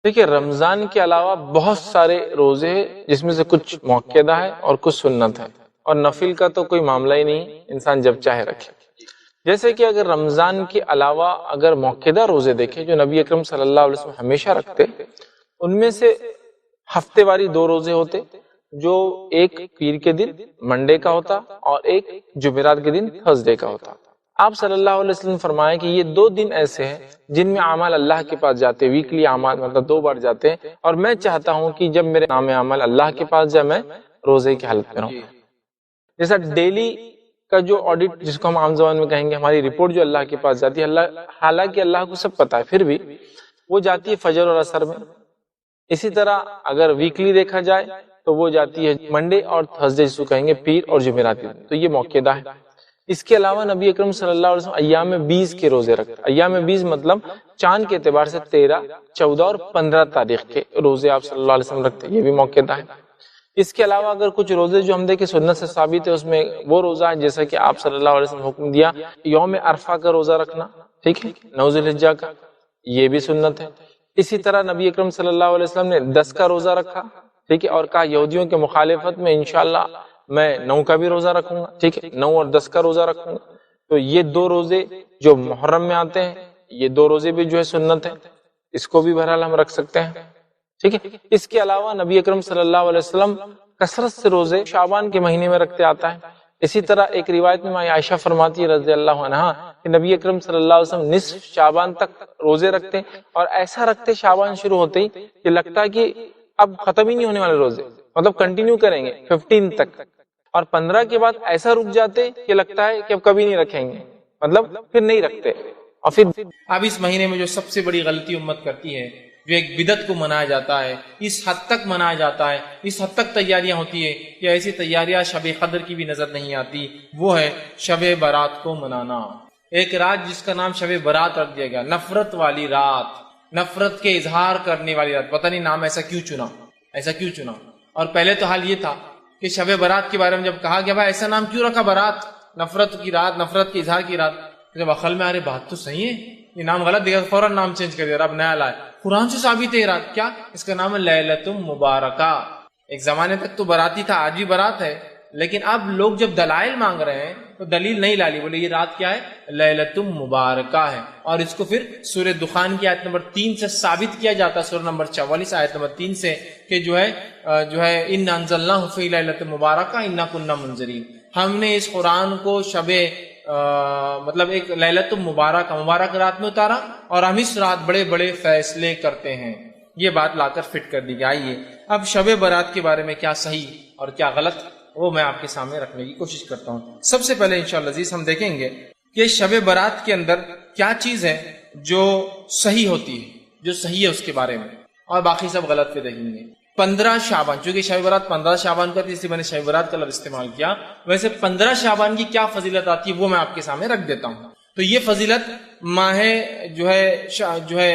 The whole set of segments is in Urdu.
دیکھیے رمضان کے علاوہ بہت سارے روزے ہیں جس میں سے کچھ موقعہ ہے اور کچھ سنت ہے، اور نفل کا تو کوئی معاملہ ہی نہیں، انسان جب چاہے رکھے۔ جیسے کہ اگر رمضان کے علاوہ اگر موقعہ روزے دیکھیں جو نبی اکرم صلی اللہ علیہ وسلم ہمیشہ رکھتے، ان میں سے ہفتے واری 2 روزے ہوتے، جو ایک پیر کے دن منڈے کا ہوتا اور ایک جمعرات کے دن تھرسڈے کا ہوتا۔ آپ صلی اللہ علیہ وسلم فرمائے کہ یہ 2 دن ایسے ہیں جن میں اعمال اللہ کے پاس جاتے، ویکلی اعمال مطلب 2 بار جاتے ہیں، اور میں چاہتا ہوں کہ جب میرے نام اعمال اللہ کے پاس جائے میں روزے کی حالت میں رہوں۔ جیسا ڈیلی کا جو آڈٹ جس کو ہم عام زبان میں کہیں گے، ہماری رپورٹ جو اللہ کے پاس جاتی ہے، حالانکہ اللہ کو سب پتا ہے، پھر بھی وہ جاتی ہے فجر اور عصر میں۔ اسی طرح اگر ویکلی دیکھا جائے تو وہ جاتی ہے منڈے اور تھرسڈے جس کو کہیں گے پیر اور جمعرات، تو یہ موقعہ ہے۔ اس کے علاوہ نبی اکرم صلی اللہ علیہ وسلم ایام 20 کے روزے رکھتے، ایام 20 مطلب چاند کے اعتبار سے 13، 14 اور 15 تاریخ کے روزے آپ صلی اللہ علیہ وسلم رکھتے، یہ بھی موقعہ ہے۔ اس کے علاوہ اگر کچھ روزے جو ہم دیکھیں سنت سے ثابت ہے، اس میں وہ روزہ ہے جیسا کہ آپ صلی اللہ علیہ وسلم نے حکم دیا یوم عرفہ کا روزہ رکھنا، ٹھیک ہے، 9 ذی الحجہ کا، یہ بھی سنت ہے۔ اسی طرح نبی اکرم صلی اللہ علیہ وسلم نے 10 کا روزہ رکھا، ٹھیک ہے، اور کہا یہودیوں کے مخالفت میں انشاءاللہ میں 9 کا بھی روزہ رکھوں گا، ٹھیک ہے، 9 اور 10 کا روزہ رکھوں گا۔ تو یہ 2 روزے جو محرم میں آتے ہیں، یہ 2 روزے بھی جو ہے سنت ہے، اس کو بھی بہرحال ہم رکھ سکتے ہیں، ٹھیک ہے۔ اس کے علاوہ نبی اکرم صلی اللہ علیہ وسلم کثرت سے روزے شعبان کے مہینے میں رکھتے آتا ہے۔ اسی طرح ایک روایت میں عائشہ فرماتی ہے رضی اللہ عنہا کہ نبی اکرم صلی اللہ علیہ وسلم نصف شعبان تک روزے رکھتے، اور ایسا رکھتے شعبان شروع ہوتے ہی کہ لگتا ہے کہ اب ختم ہی نہیں ہونے والے روزے، مطلب کنٹینیو کریں گے 15 تک، اور 15 کے بعد ایسا رک جاتے کہ لگتا ہے کہ اب کبھی نہیں رکھیں گے، مطلب پھر نہیں رکھتے۔ اور پھر اب اس مہینے میں جو سب سے بڑی غلطی امت کرتی ہے، جو ایک بدعت کو منایا جاتا ہے، اس حد تک منایا جاتا ہے، اس حد تک تیاریاں ہوتی ہے کہ ایسی تیاریاں شب قدر کی بھی نظر نہیں آتی، وہ ہے شب برات کو منانا۔ ایک رات جس کا نام شب برات رکھ دیا گیا، نفرت والی رات، نفرت کے اظہار کرنے والی رات، پتہ نہیں نام ایسا کیوں چنا۔ اور پہلے تو حال یہ تھا کہ شب برات کے بارے میں جب کہا گیا بھائی ایسا نام کیوں رکھا برات، نفرت کی رات، نفرت کے اظہار کی رات، جب عقل میں آ رہے بات تو صحیح ہے، یہ نام غلط دیا، فوراً نام چینج کر دیا، اب نیا لائے۔ قرآن سے ثابت ہے یہ رات، کیا اس کا نام ہے لیلۃ مبارکہ۔ ایک زمانے تک تو براتی تھا، آج بھی برات ہے، لیکن اب لوگ جب دلائل مانگ رہے ہیں تو دلیل نہیں لالی، بولے یہ رات کیا ہے، لیلۃ مبارکہ ہے، اور اس کو پھر سورہ دخان کی آیت نمبر 3 سے ثابت کیا جاتا ہے، سورہ نمبر 44 آیت نمبر 3 سے، کہ جو ہے اِنَّا أَنزَلْنَاهُ فِي لَيْلَةٍ مُبَارَكَةٍ إِنَّا كُنَّا مُنذِرِينَ، ہم نے اس قرآن کو مطلب ایک لیلۃ مبارک رات میں اتارا، اور ہم اس رات بڑے بڑے فیصلے کرتے ہیں، یہ بات لا کر فٹ کر دی گئی۔ آئیے اب شب برات کے بارے میں کیا صحیح اور کیا غلط، وہ میں آپ کے سامنے رکھنے کی کوشش کرتا ہوں۔ سب سے پہلے انشاءاللہ عزیز ہم دیکھیں گے کہ شب برات کے اندر کیا چیز ہے جو صحیح ہوتی ہے، جو صحیح ہے اس کے بارے میں، اور باقی سب غلط پہ دیکھیں گے۔ 15 شعبان، چونکہ شب برات 15 شعبان کو آتی ہے، اس لیے میں نے شب برات کا لفظ استعمال کیا، ویسے 15 شعبان کی کیا فضیلت آتی ہے وہ میں آپ کے سامنے رکھ دیتا ہوں۔ تو یہ فضیلت ماہ جو ہے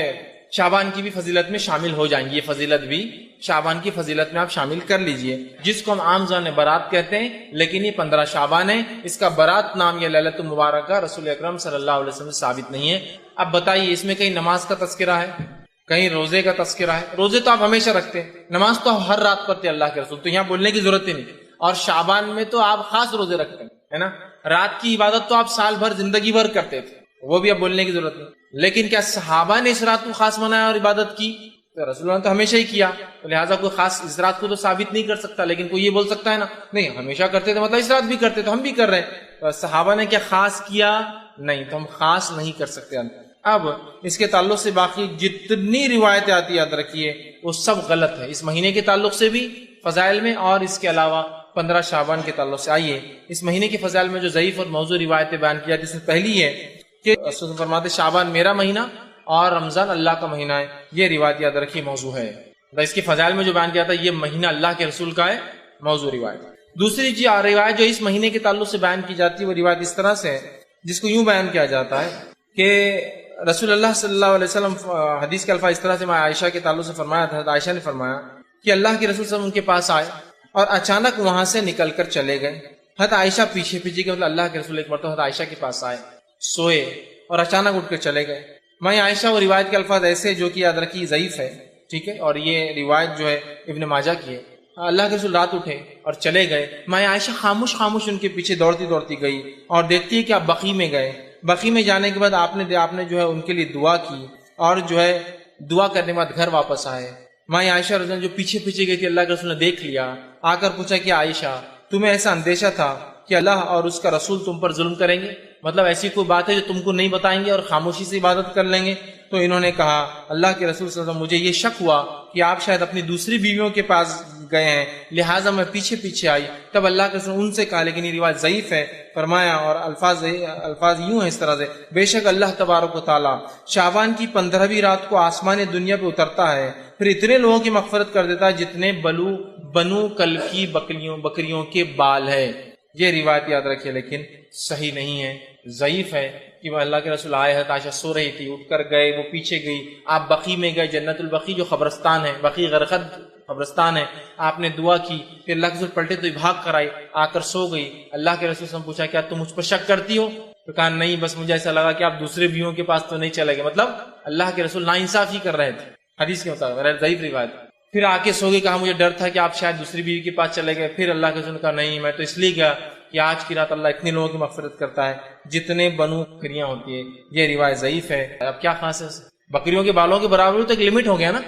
شعبان کی بھی فضیلت میں شامل ہو جائیں گی، یہ فضیلت بھی شعبان کی فضیلت میں آپ شامل کر لیجئے، جس کو ہم عام زبان میں برات کہتے ہیں، لیکن یہ 15 شعبان ہے، اس کا برات نام یا لیلۃ مبارکہ رسول اکرم صلی اللہ علیہ وسلم سے ثابت نہیں ہے۔ اب بتائیے اس میں کہیں نماز کا تذکرہ ہے، کہیں روزے کا تذکرہ ہے؟ روزے تو آپ ہمیشہ رکھتے ہیں، نماز تو ہر رات پڑھتے اللہ کے رسول، تو یہاں بولنے کی ضرورت ہی نہیں۔ اور شعبان میں تو آپ خاص روزے رکھتے ہیں، ہے نا، رات کی عبادت تو آپ سال بھر زندگی بھر کرتے تھے، وہ بھی اب بولنے کی ضرورت نہیں۔ لیکن کیا صحابہ نے اس رات کو خاص منایا اور عبادت کی؟ تو رسول اللہ نے تو ہمیشہ ہی کیا، تو لہٰذا کوئی خاص اس رات کو تو ثابت نہیں کر سکتا، لیکن کوئی یہ بول سکتا ہے نا نہیں ہمیشہ کرتے تھے، مطلب اس رات بھی کرتے تو ہم بھی کر رہے ہیں۔ تو صحابہ نے کیا خاص کیا؟ نہیں، تو ہم خاص نہیں کر سکتے۔ اب اس کے تعلق سے باقی جتنی روایتیں آتی یاد رکھیے وہ سب غلط ہے، اس مہینے کے تعلق سے بھی فضائل میں، اور اس کے علاوہ 15 شعبان کے تعلق سے۔ آئیے اس مہینے کے فضائل میں جو ضعیف اور موضوع روایتیں بیان کی جاتی، جس میں پہلی ہے کہ رسول فرماتے شعبان میرا مہینہ اور رمضان اللہ کا مہینہ ہے، یہ روایت یاد رکھیے موضوع ہے۔ اس کے فضائل میں جو بیان کیا تھا یہ مہینہ اللہ کے رسول کا ہے، موضوع روایت۔ دوسری چیز روایت جو اس مہینے کے تعلق سے بیان کی جاتی ہے وہ روایت اس طرح سے ہے جس کو یوں بیان کیا جاتا ہے کہ رسول اللہ صلی اللہ علیہ وسلم، حدیث کے الفاظ اس طرح سے میں عائشہ کے تعلق سے فرمایا تھا، عائشہ نے فرمایا کہ اللہ کے رسول صلی اللہ علیہ وسلم ان کے پاس آئے اور اچانک وہاں سے نکل کر چلے گئے۔ حضرت عائشہ پیچھے کہ مطلب اللہ کے رسول ایک مرتبہ حضرت عائشہ کے پاس آئے، سوئے اور اچانک اٹھ کر چلے گئے۔ میں عائشہ وہ روایت کے الفاظ ایسے جو کہ یاد رکھی ضعیف ہے، ٹھیک ہے، اور یہ روایت جو ہے ابن ماجہ کی ہے. اللہ کے رسول رات اٹھے اور چلے گئے. ماں عائشہ خاموش خاموش ان کے پیچھے دوڑتی دوڑتی گئی اور دیکھتی ہے کہ آپ بقیع میں گئے. بقیع میں جانے کے بعد آپ نے جو ہے ان کے لیے دعا کی اور جو ہے دعا کرنے کے بعد گھر واپس آئے. ماں عائشہ رضی اللہ عنہا جو پیچھے پیچھے گئی تھی، اللہ کے رسول نے دیکھ لیا، آ کر پوچھا کہ عائشہ تمہیں ایسا اندیشہ تھا کہ اللہ اور اس کا رسول تم پر ظلم کریں گے؟ مطلب ایسی کوئی بات ہے جو تم کو نہیں بتائیں گے اور خاموشی سے عبادت کر لیں گے؟ تو انہوں نے کہا اللہ کے رسول صلی اللہ علیہ وسلم مجھے یہ شک ہوا کہ آپ شاید اپنی دوسری بیویوں کے پاس گئے ہیں، لہٰذا میں پیچھے پیچھے آئی. تب اللہ کے رسول ان سے کہا، لیکن یہ روایت ضعیف ہے، فرمایا اور الفاظ یوں ہیں اس طرح سے، بے شک اللہ تبارک و تعالیٰ شعبان کی 15ویں رات کو آسمان دنیا پہ اترتا ہے، پھر اتنے لوگوں کی مغفرت کر دیتا ہے جتنے بنو کل کی بکریوں کے بال ہے. یہ روایت یاد رکھیے، لیکن صحیح نہیں ہے، ضعیف ہے. کہ وہ اللہ کے رسول آئے ہیں، عائشہ سو رہی تھی، اٹھ کر گئے، وہ پیچھے گئی، آپ بقیع میں گئے، جنت البقیع جو قبرستان ہے، بقیع غرقد قبرستان ہے، آپ نے دعا کی، پھر اللہ کے رسول پلٹے تو بھاگ کر آئی، آ کر سو گئی. اللہ کے رسول سے پوچھا کیا تم مجھ پر شک کرتی ہو؟ تو کہا نہیں، بس مجھے ایسا لگا کہ آپ دوسرے بیویوں کے پاس تو نہیں چلے گئے. مطلب اللہ کے رسول ناانصافی کر رہے تھے حدیث کے مطابق، ضعیف روایت. پھر آ کے سو گئی، کہا مجھے ڈر تھا کہ آپ شاید دوسری بیوی کے پاس چلے گئے. پھر اللہ کے رسول نے کہا نہیں، میں تو اس لیے گیا کہ آج کی رات اللہ اتنے لوگوں کی مغفرت کرتا ہے جتنے بنو بکریاں ہوتی ہے. یہ روایت ضعیف ہے. اب کیا خاص ہے؟ بکریوں کے بالوں کے برابر تو ایک لمٹ ہو گیا نا.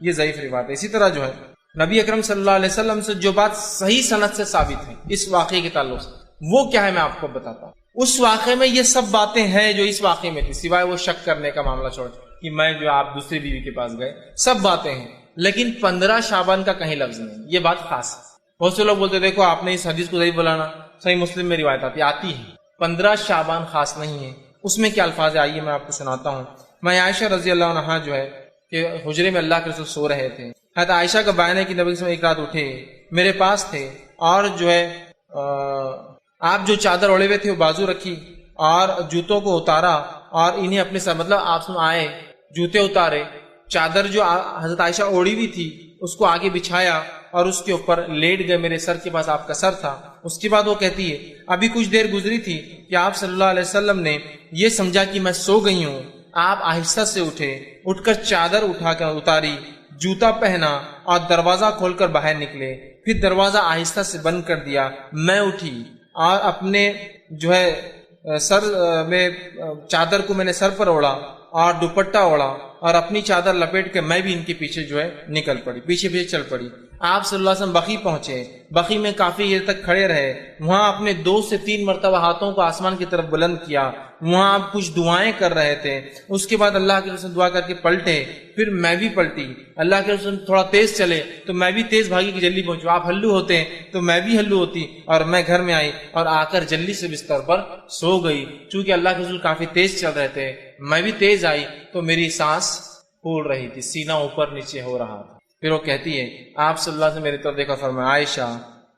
یہ ضعیف روایت ہے. اسی طرح جو ہے نبی اکرم صلی اللہ علیہ وسلم سے جو بات صحیح سند سے ثابت ہے اس واقعے کے تعلق سے، وہ کیا ہے میں آپ کو بتاتا ہوں. اس واقعے میں یہ سب باتیں ہیں جو اس واقعے میں تھی، سوائے وہ شک کرنے کا معاملہ چھوڑ کہ میں جو آپ دوسری بیوی کے پاس گئے، سب باتیں ہیں. لیکن 15 شعبان کا کہیں لفظ نہیں. یہ بات خاص ہے. بہت سے لوگ بولتے دیکھو آپ نے اس حدیث کو صحیح بولانا، صحیح مسلم میں روایت آتی ہے. 15 شعبان خاص نہیں ہے. اس میں کیا الفاظ ہے آئیے میں آپ کو سناتا ہوں. میں عائشہ رضی اللہ عنہا جو ہے کہ حجرے میں اللہ کے رسول سو رہے تھے. حضرت عائشہ کا بیان ہے کہ نبی صلی اللہ علیہ وسلم ایک رات اٹھے، میرے پاس تھے اور جو ہے آپ جو چادر اوڑے ہوئے تھے وہ بازو رکھی اور جوتوں کو اتارا اور انہیں اپنے ساتھ، مطلب آپ آئے، جوتے اتارے، چادر جو حضرت عائشہ اوڑی ہوئی تھی اس کو آگے بچھایا اور اس کے اوپر لیٹ گئے. میرے سر کے پاس آپ کا سر تھا. اس کے بعد وہ کہتی ہے ابھی کچھ دیر گزری تھی کہ آپ صلی اللہ علیہ وسلم نے یہ سمجھا کہ میں سو گئی ہوں. آپ آہستہ سے اٹھے، اٹھ کر چادر اٹھا کر اتاری، جوتا پہنا اور دروازہ کھول کر باہر نکلے. پھر دروازہ آہستہ سے بند کر دیا. میں اٹھی اور اپنے جو ہے سر میں چادر کو میں نے سر پر اوڑا اور دوپٹہ اوڑا اور اپنی چادر لپیٹ کے میں بھی ان کے پیچھے جو ہے نکل پڑی، پیچھے پیچھے چل پڑی. آپ صلی اللہ علیہ وسلم بقیع پہنچے. بقیع میں کافی دیر تک کھڑے رہے. وہاں اپنے 2 سے 3 مرتبہ ہاتھوں کو آسمان کی طرف بلند کیا. وہاں آپ کچھ دعائیں کر رہے تھے. اس کے بعد اللہ کے رسول دعا کر کے پلٹے. پھر میں بھی پلٹی. اللہ کے رسول تھوڑا تیز چلے تو میں بھی تیز بھاگی کہ جلدی پہنچوں. آپ ہلو ہوتے تو میں بھی ہلو ہوتی اور میں گھر میں آئی اور آ کر جلدی سے بستر پر سو گئی. چونکہ اللہ کے رسول کافی تیز چل رہے تھے، میں بھی تیز آئی تو میری سانس پھول رہی تھی، سینہ اوپر نیچے ہو رہا تھا. پھر وہ کہتی ہے آپ صلی اللہ علیہ وسلم میری طرف دیکھا، فرمایا عائشہ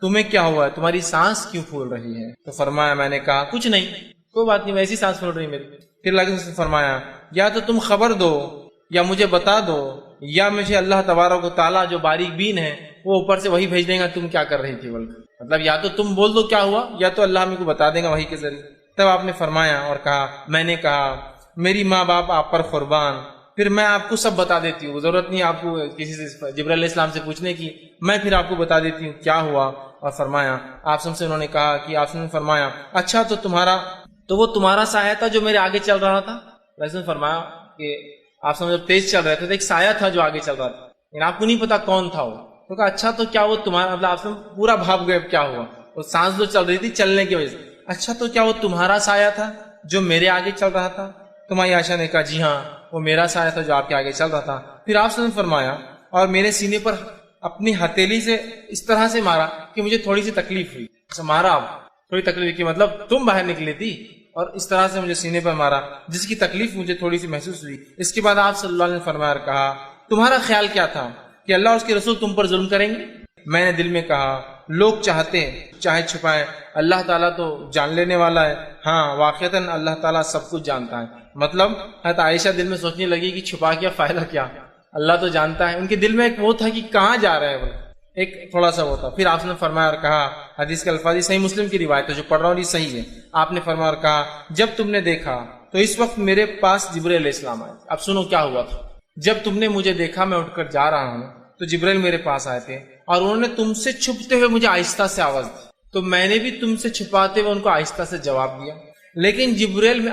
تمہیں کیا ہوا ہے، تمہاری سانس کیوں پھول رہی ہے؟ تو فرمایا میں نے کہا کچھ نہیں، کوئی بات نہیں، ویسی سانس پھول رہی میری. پھر اللہ نے فرمایا یا تو تم خبر دو یا مجھے بتا دو یا مجھے اللہ تبارک و تعالیٰ جو باریک بین ہے وہ اوپر سے وہی بھیج دے گا تم کیا کر رہی تھی. مطلب یا تو تم بول دو کیا ہوا یا تو اللہ ہمیں کو بتا دے گا وہی کے ذریعے. تب آپ نے فرمایا اور کہا، میں نے کہا میری ماں باپ آپ پر قربان، پھر میں آپ کو سب بتا دیتی ہوں، ضرورت نہیں آپ کو کسی سے جبرائیل علیہ السلام سے پوچھنے کی، میں پھر آپ کو بتا دیتی ہوں کیا ہوا. اور فرمایا آپ سے انہوں نے کہا کہ آپ نے فرمایا اچھا تو وہ تمہارا سایہ تھا جو میرے آگے چل رہا تھا. نے فرمایا کہ آپ سے جب تیز چل رہے تھے تو ایک سایہ تھا جو آگے چل رہا تھا، لیکن آپ کو نہیں پتا کون تھا وہ. تو کہا اچھا تو کیا وہ تمہارا، مطلب آپ سے پورا بھاپ گئے کیا ہوا، وہ سانس جو چل رہی تھی چلنے کی وجہ سے. اچھا تو کیا وہ تمہارا سایہ تھا جو میرے آگے چل رہا تھا؟ تمہاری عائشہ نے کہا جی ہاں وہ میرا سایہ تھا جو آپ کے آگے چل رہا تھا. پھر آپ نے فرمایا اور میرے سینے پر اپنی ہتھیلی سے اس طرح سے مارا کہ مجھے تھوڑی سی تکلیف ہوئی. مارا آپ تھوڑی تکلیف کی، مطلب تم باہر نکلی تھی اور اس طرح سے مجھے سینے پر مارا جس کی تکلیف مجھے تھوڑی سی محسوس ہوئی. اس کے بعد آپ صلی اللہ علیہ وسلم نے فرمایا اور کہا تمہارا خیال کیا تھا کہ اللہ اور اس کے رسول تم پر ظلم کریں گے؟ میں نے دل میں کہا لوگ چاہتے ہیں چاہے چھپائیں، اللہ تعالیٰ تو جان لینے والا ہے. ہاں واقعتاً اللہ تعالیٰ سب کچھ جانتا ہے. مطلب حضرت عائشہ دل میں سوچنے لگی کہ چھپا کیا فائدہ کیا، اللہ تو جانتا ہے. ان کے دل میں ایک وہ تھا کہ کہاں جا رہے ہیں، ایک تھوڑا سا وہ تھا. پھر آپ نے فرمایا اور کہا، حدیث کے الفاظ صحیح مسلم کی روایت ہے جو پڑھ رہا ہوں یہ صحیح ہے. آپ نے فرمایا اور کہا جب تم نے دیکھا تو اس وقت میرے پاس جبرائیل علیہ السلام آئے. اب سنو کیا ہوا تھا. جب تم نے مجھے دیکھا میں اٹھ کر جا رہا ہوں تو جبرائیل میرے پاس آئے تھے اور انہوں نے تم سے چھپتے ہوئے مجھے آہستہ سے آواز دی، تو میں نے بھی تم سے چھپاتے ہوئے ان کو آہستہ سے جواب دیا، لیکن جبرائیل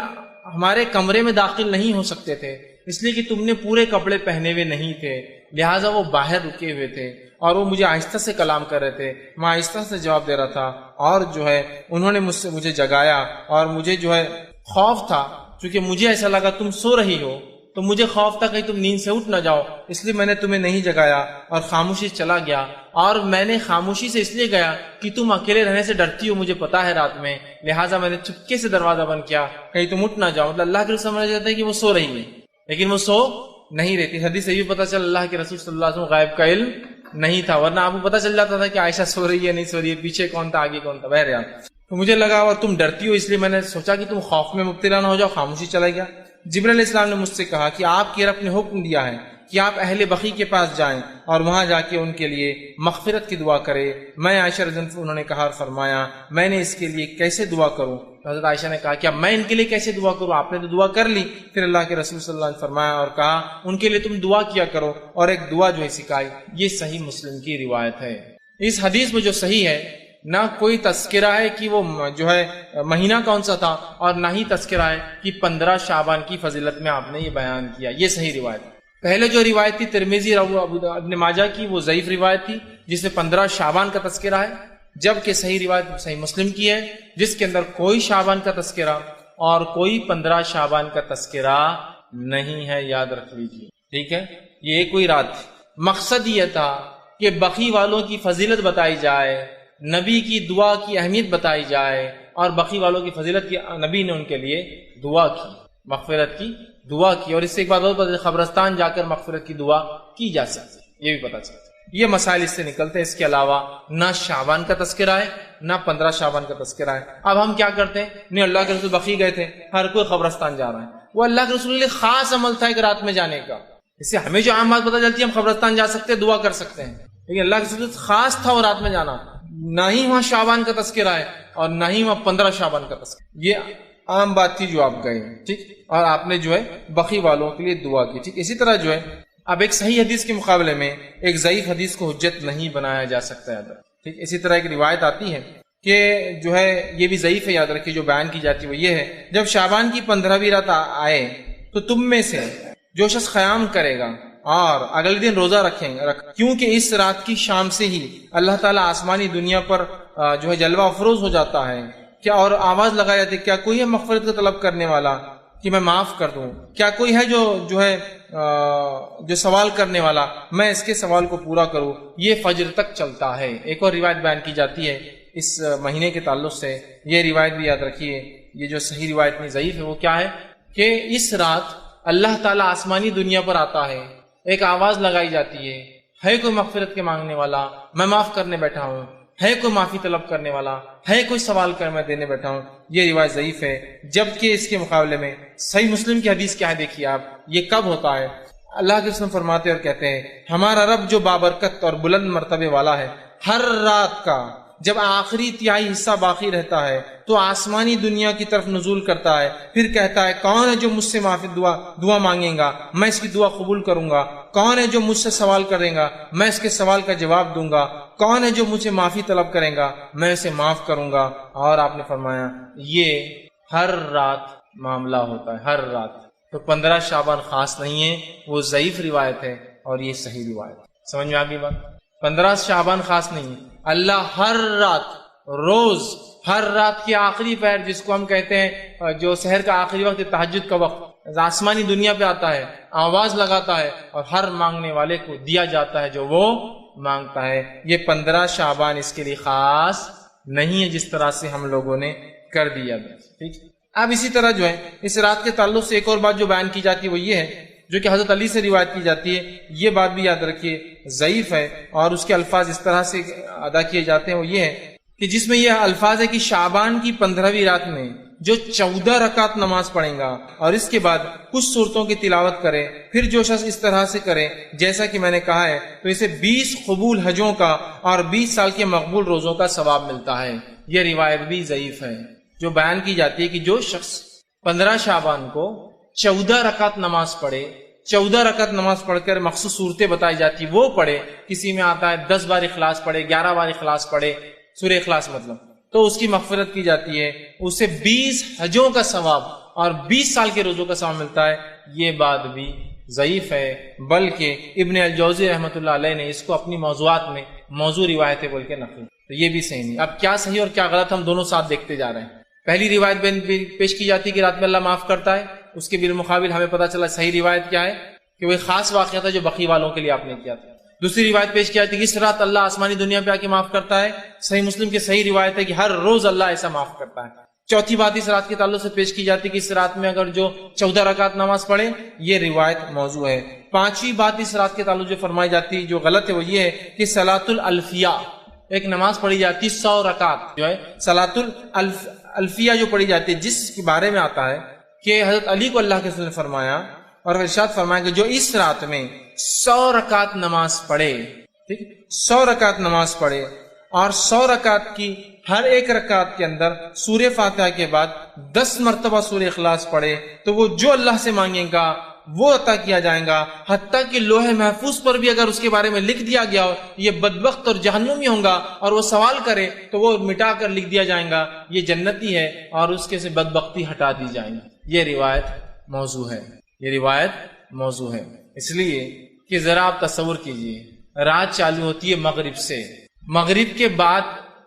ہمارے کمرے میں داخل نہیں ہو سکتے تھے اس لیے کہ تم نے پورے کپڑے پہنے ہوئے نہیں تھے، لہٰذا وہ باہر رکے ہوئے تھے اور وہ مجھے آہستہ سے کلام کر رہے تھے، میں آہستہ سے جواب دے رہا تھا، اور جو ہے انہوں نے مجھے جگایا اور مجھے جو ہے خوف تھا، چونکہ مجھے ایسا لگا تم سو رہی ہو تو مجھے خوف تھا کہیں تم نیند سے اٹھ نہ جاؤ، اس لیے میں نے تمہیں نہیں جگایا اور خاموشی چلا گیا، اور میں نے خاموشی سے اس لیے گیا کہ تم اکیلے رہنے سے ڈرتی ہو، مجھے پتا ہے رات میں، لہٰذا میں نے چپکے سے دروازہ بند کیا کہیں تم اٹھ نہ جاؤ۔ مطلب اللہ کے رسول سمجھ جاتا ہے کہ وہ سو رہی ہے لیکن وہ سو نہیں رہتی۔ حدیث سے یہ پتا چل اللہ کے رسول صلی اللہ علیہ وسلم غائب کا علم نہیں تھا، ورنہ آپ کو پتا چل جاتا تھا کہ عائشہ سو رہی ہے نہیں سو رہی ہے، پیچھے کون تھا آگے کون تھا، بہرحال تو مجھے لگا اور تم ڈرتی ہو اس لیے میں نے سوچا کہ تم خوف میں مبتلا نہ ہو جاؤ، خاموشی چلا گیا۔ جبرائیل علیہ السلام نے مجھ سے کہا کہ آپ کے رب نے حکم دیا ہے کہ آپ اہل بقیع کے پاس جائیں اور وہاں جا کے ان کے لیے مغفرت کی دعا کرے۔ میں عائشہ رضی اللہ عنہا انہوں نے کہا اور فرمایا میں نے اس کے لیے کیسے دعا کروں؟ حضرت عائشہ نے کہا کہ اب میں ان کے لیے کیسے دعا کروں؟ آپ نے تو دعا کر لی۔ پھر اللہ کے رسول صلی اللہ علیہ وسلم نے فرمایا اور کہا ان کے لیے تم دعا کیا کرو، اور ایک دعا جو ہے سکھائی۔ یہ صحیح مسلم کی روایت ہے۔ اس حدیث میں جو صحیح ہے نہ کوئی تذکرہ ہے کہ وہ جو ہے مہینہ کون سا تھا، اور نہ ہی تذکرہ ہے کہ 15 شعبان کی فضیلت میں آپ نے یہ بیان کیا، یہ صحیح روایت ہے۔ پہلے جو روایت تھی ترمذی ابن ماجہ کی وہ ضعیف روایت تھی جس میں 15 شعبان کا تذکرہ ہے، جبکہ صحیح روایت صحیح مسلم کی ہے جس کے اندر کوئی شعبان کا تذکرہ اور کوئی 15 شعبان کا تذکرہ نہیں ہے، یاد رکھ لیجیے، ٹھیک ہے۔ یہ کوئی رات تھی، مقصد یہ تھا کہ بقیع والوں کی فضیلت بتائی جائے، نبی کی دعا کی اہمیت بتائی جائے، اور بقیع والوں کی فضیلت کی نبی نے ان کے لیے دعا کی، مغفرت کی دعا کی، اور اس سے ایک بات اور قبرستان جا کر مغفرت کی دعا کی جا سکتی ہے، یہ بھی پتہ چلتا ہے۔ یہ مسائل اس سے نکلتے ہیں۔ اس کے علاوہ نہ شعبان کا تذکرہ ہے نہ 15 شعبان کا تذکرہ ہے۔ اب ہم کیا کرتے ہیں؟ نہیں، اللہ کے رسول بقیع گئے تھے، ہر کوئی قبرستان جا رہا ہے، وہ اللہ کے رسول کے لیے خاص عمل تھا ایک رات میں جانے کا۔ اس سے ہمیں جو عام بات پتہ چلتی ہے ہم قبرستان جا سکتے ہیں، دعا کر سکتے ہیں، لیکن اللہ کے رسول خاص تھا وہ رات میں جانا، نہ ہی وہاں شعبان کا تذکرہ ہے اور نہ ہی وہاں 15 شعبان کا تذکرہ۔ یہ عام بات تھی جو آپ گئے، ٹھیک، اور آپ نے جو ہے بقیع والوں کے لیے دعا کی، ٹھیک۔ اسی طرح جو ہے اب ایک صحیح حدیث کے مقابلے میں ایک ضعیف حدیث کو حجت نہیں بنایا جا سکتا ہے، ٹھیک۔ اسی طرح ایک روایت آتی ہے کہ جو ہے یہ بھی ضعیف ہے، یاد رکھیے، جو بیان کی جاتی ہے وہ یہ ہے جب شعبان کی 15ویں رات آئے تو تم میں سے جو شخص قیام کرے گا اور اگلے دن روزہ رکھیں گے، کیونکہ اس رات کی شام سے ہی اللہ تعالیٰ آسمانی دنیا پر جو ہے جلوہ افروز ہو جاتا ہے، کیا اور آواز لگائی جاتی ہے کیا کوئی ہے مغفرت کا طلب کرنے والا کہ میں معاف کر دوں؟ کیا کوئی ہے جو ہے جو سوال کرنے والا میں اس کے سوال کو پورا کروں؟ یہ فجر تک چلتا ہے۔ ایک اور روایت بیان کی جاتی ہے اس مہینے کے تعلق سے، یہ روایت بھی یاد رکھیے، یہ جو صحیح روایت میں ضعیف ہے وہ کیا ہے کہ اس رات اللہ تعالیٰ آسمانی دنیا پر آتا ہے، ایک آواز لگائی جاتی ہے کوئی مغفرت کے مانگنے والا، میں معاف کرنے بیٹھا ہوں، ہے کوئی معافی طلب کرنے والا، ہے کوئی سوال کر میں دینے بیٹھا ہوں۔ یہ روایت ضعیف ہے، جبکہ اس کے مقابلے میں صحیح مسلم کی حدیث کیا ہے دیکھیے آپ، یہ کب ہوتا ہے؟ اللہ کے رسول فرماتے اور کہتے ہیں ہمارا رب جو بابرکت اور بلند مرتبے والا ہے، ہر رات کا جب آخری تہائی حصہ باقی رہتا ہے تو آسمانی دنیا کی طرف نزول کرتا ہے، پھر کہتا ہے کون ہے جو مجھ سے معافی دعا مانگے گا، میں اس کی دعا قبول کروں گا، کون ہے جو مجھ سے سوال کرے گا، میں اس کے سوال کا جواب دوں گا، کون ہے جو مجھ سے معافی طلب کرے گا، میں اسے معاف کروں گا۔ اور آپ نے فرمایا یہ ہر رات معاملہ ہوتا ہے، ہر رات۔ تو 15 شعبان خاص نہیں ہے، وہ ضعیف روایت ہے اور یہ صحیح روایت ہے۔ سمجھ میں آ گئی بات؟ 15 شعبان خاص نہیں ہے، اللہ ہر رات، روز، ہر رات کی آخری پہر جس کو ہم کہتے ہیں جو سحر کا آخری وقت، تہجد کا وقت، آسمانی دنیا پہ آتا ہے، آواز لگاتا ہے اور ہر مانگنے والے کو دیا جاتا ہے جو وہ مانگتا ہے۔ یہ 15 شعبان اس کے لیے خاص نہیں ہے جس طرح سے ہم لوگوں نے کر دیا، ٹھیک۔ اب اسی طرح جو ہے اس رات کے تعلق سے ایک اور بات جو بیان کی جاتی ہے وہ یہ ہے، جو کہ حضرت علی سے روایت کی جاتی ہے، یہ بات بھی یاد رکھیے ضعیف ہے، اور اس کے الفاظ اس طرح سے ادا کیے جاتے ہیں وہ یہ ہے کہ جس میں یہ الفاظ ہے کہ شعبان کی 15ویں رات میں جو 14 رکعت نماز پڑھیں گا اور اس کے بعد کچھ صورتوں کی تلاوت کرے، پھر جو شخص اس طرح سے کرے جیسا کہ میں نے کہا ہے تو اسے 20 قبول حجوں کا اور 20 سال کے مقبول روزوں کا ثواب ملتا ہے۔ یہ روایت بھی ضعیف ہے جو بیان کی جاتی ہے کہ جو شخص 15 شعبان کو 14 رکعت نماز پڑھے، 14 رکعت نماز پڑھ کر مخصوص صورتیں بتائی جاتی وہ پڑھے، کسی میں آتا ہے 10 بار اخلاص پڑھے، 11 بار اخلاص پڑھے، سورہ اخلاص مطلب، تو اس کی مغفرت کی جاتی ہے، اسے 20 حجوں کا ثواب اور 20 سال کے روزوں کا ثواب ملتا ہے. یہ بات بھی ضعیف ہے، بلکہ ابن الجوزی رحمۃ اللہ علیہ نے اس کو اپنی موضوعات میں موضوع روایتیں بول کے نقل، تو یہ بھی صحیح نہیں. اب کیا صحیح اور کیا غلط ہم دونوں ساتھ دیکھتے جا رہے ہیں. پہلی روایت پیش کی جاتی ہے کہ رات میں اللہ معاف کرتا ہے، اس کے بالمقابل ہمیں پتہ چلا صحیح روایت کیا ہے کہ وہ ایک خاص واقعہ تھا جو بقی والوں کے لیے آپ نے کیا تھا. دوسری روایت پیش کی جاتی ہے کہ اس رات اللہ آسمانی دنیا پہ آ کے معاف کرتا ہے، صحیح مسلم کی صحیح روایت ہے کہ ہر روز اللہ ایسا معاف کرتا ہے. چوتھی بات اس رات کے تعلق سے پیش کی جاتی ہے کہ اس رات میں اگر جو 14 رکعت نماز پڑھے، یہ روایت موضوع ہے. پانچویں بات اس رات کے تعلق جو فرمائی جاتی ہے جو غلط ہے وہ یہ ہے کہ صلاۃ الالفیہ، ایک نماز پڑھی جاتی 100 رکعت جو ہے صلاۃ الالفیہ جو پڑھی جاتی ہے، جس کے بارے میں آتا ہے کہ حضرت علی کو اللہ کے رسول نے فرمایا اور ارشاد فرمایا کہ جو اس رات میں 100 رکعت نماز پڑھے، ٹھیک 100 رکعت نماز پڑھے اور 100 رکعت کی ہر ایک رکعت کے اندر سورہ فاتحہ کے بعد 10 مرتبہ سورہ اخلاص پڑھے تو وہ جو اللہ سے مانگے گا وہ عطا کیا جائے گا، حتیٰ کہ لوح محفوظ پر بھی اگر اس کے بارے میں لکھ دیا گیا ہو یہ بدبخت اور جہنمی ہوں گا اور وہ سوال کرے تو وہ مٹا کر لکھ دیا جائے گا یہ جنتی ہے اور اس کے سے بدبختی ہٹا دی جائے گی. یہ روایت موضوع ہے، یہ روایت موضوع ہے. اس لیے کہ ذرا آپ تصور کیجئے رات چالو ہوتی ہے مغرب سے، مغرب کے بعد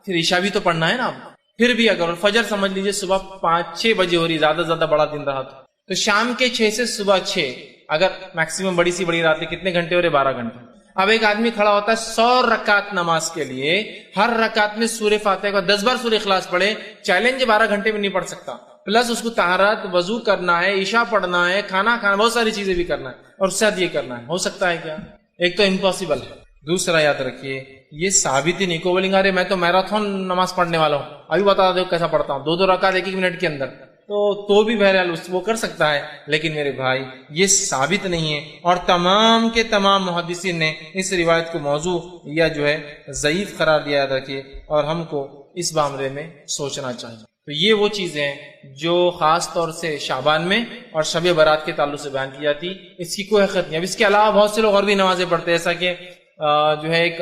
پھر عشاء بھی تو پڑھنا ہے نا آپ، پھر بھی اگر فجر سمجھ لیجئے صبح 5-6 بجے ہو رہی، زیادہ زیادہ بڑا دن رہا تو شام کے 6 سے صبح 6، اگر میکسیمم بڑی سی بڑی رات ہے کتنے گھنٹے ہو رہے؟ 12 گھنٹے. اب ایک آدمی کھڑا ہوتا ہے 100 رکعت نماز کے لیے، ہر رکعت میں سورہ فاتحہ کا 10 بار سورہ اخلاص پڑھے، چیلنج 12 گھنٹے میں نہیں پڑھ سکتا، پلس اس کو طہارت وضو کرنا ہے، عشاء پڑھنا ہے، کھانا کھانا، بہت ساری چیزیں بھی کرنا ہے اور اس کے ساتھ یہ کرنا ہے. ہو سکتا ہے کیا؟ ایک تو امپاسبل ہے. دوسرا یاد رکھیے یہ ثابت ہی نہیں کو بولیں گے ارے میں تو میراتھن نماز پڑھنے والا ہوں، ابھی بتا دو کیسا پڑھتا ہوں، 2 رکعت 1 منٹ کے اندر، تو بھی بہرحال وہ کر سکتا ہے. لیکن میرے بھائی یہ ثابت نہیں ہے اور تمام کے تمام محدثین نے اس روایت کو موضوع یا جو ہے ضعیف قرار دیا. یاد رکھیے اور ہم کو اس معاملے میں سوچنا چاہیے. تو یہ وہ چیزیں ہیں جو خاص طور سے شعبان میں اور شب برات کے تعلق سے بیان کی جاتی، اس کی کوئی حقیقت نہیں. اب اس کے علاوہ بہت سے لوگ اور بھی نمازیں پڑھتے ہیں، ایسا کہ جو ہے ایک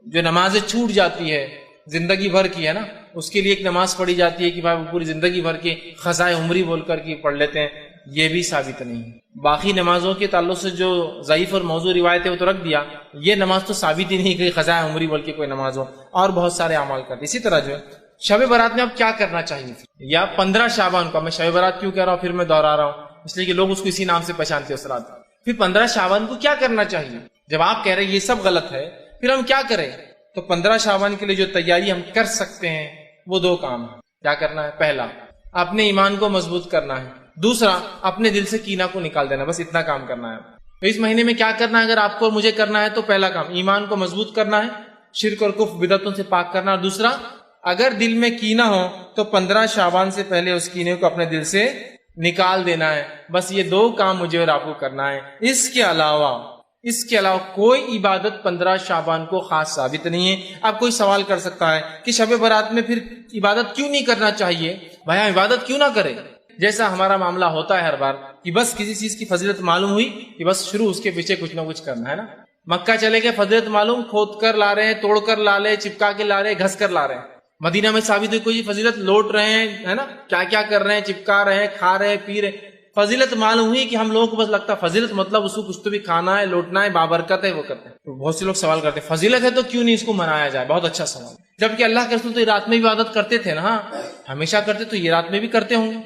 جو نمازیں چھوٹ جاتی ہے زندگی بھر کی ہے نا، اس کے لیے ایک نماز پڑھی جاتی ہے کہ بھائی پوری زندگی بھر کے خزائے عمری بول کر کے پڑھ لیتے ہیں، یہ بھی ثابت نہیں. باقی نمازوں کے تعلق سے جو ضعیف اور موضوع روایت ہے وہ تو رکھ دیا، یہ نماز تو ثابت ہی نہیں کہ خزائے عمری بول کے کوئی نماز ہو، اور بہت سارے اعمال کرتے. اسی طرح جو ہے شب برات میں اب کیا کرنا چاہیے، یا 15 شعبان کو، میں شب برات کیوں کہہ رہا ہوں پھر میں دوہرا رہا ہوں اس لیے کہ لوگ اس کو اسی نام سے پہچانتے ہیں اس رات. پھر 15 شعبان کو کیا کرنا چاہیے؟ جب آپ کہہ رہے ہیں یہ سب غلط ہے پھر ہم کیا کریں؟ تو 15 شعبان کے لیے جو تیاری ہم کر سکتے ہیں وہ 2 کام ہیں. کیا کرنا ہے؟ پہلا اپنے ایمان کو مضبوط کرنا ہے، دوسرا اپنے دل سے کینہ کو نکال دینا. بس اتنا کام کرنا ہے. تو اس مہینے میں کیا کرنا ہے اگر آپ کو اور مجھے کرنا ہے؟ تو پہلا کام ایمان کو مضبوط کرنا ہے، شرک اور کفر بدعتوں سے پاک کرنا، اور دوسرا اگر دل میں کینہ ہو تو 15 شعبان سے پہلے اس کینے کو اپنے دل سے نکال دینا ہے. بس یہ 2 کام مجھے اور آپ کو کرنا ہے. اس کے علاوہ کوئی عبادت 15 شعبان کو خاص ثابت نہیں ہے. اب کوئی سوال کر سکتا ہے کہ شب برات میں پھر عبادت کیوں نہیں کرنا چاہیے؟ بھائی عبادت کیوں نہ کرے؟ جیسا ہمارا معاملہ ہوتا ہے ہر بار کہ بس کسی چیز کی فضیلت معلوم ہوئی کہ بس شروع اس کے پیچھے کچھ نہ کچھ کرنا ہے نا. مکہ چلے گئے، فضیلت معلوم، کھود کر لا رہے ہیں، توڑ کر لا رہے، چپکا کے لا رہے، گھس کر لا رہے ہیں. مدینہ میں ثابت ہوئی کوئی فضیلت لوٹ رہے ہیں ہے نا، کیا کیا کر رہے ہیں، چپکا رہے ہیں، کھا رہے ہیں، پی رہے. فضیلت معلوم ہوئی کہ ہم لوگوں کو بس لگتا ہے فضیلت مطلب اس کو کچھ تو بھی کھانا ہے، لوٹنا ہے، بابرکت ہے، وہ کرتے ہیں. تو بہت سے لوگ سوال کرتے ہیں فضیلت ہے تو کیوں نہیں اس کو منایا جائے؟ بہت اچھا سوال. جبکہ اللہ کے رسول تو رات میں بھی عبادت کرتے تھے نا، ہمیشہ کرتے، تو یہ رات میں بھی کرتے ہوں گے.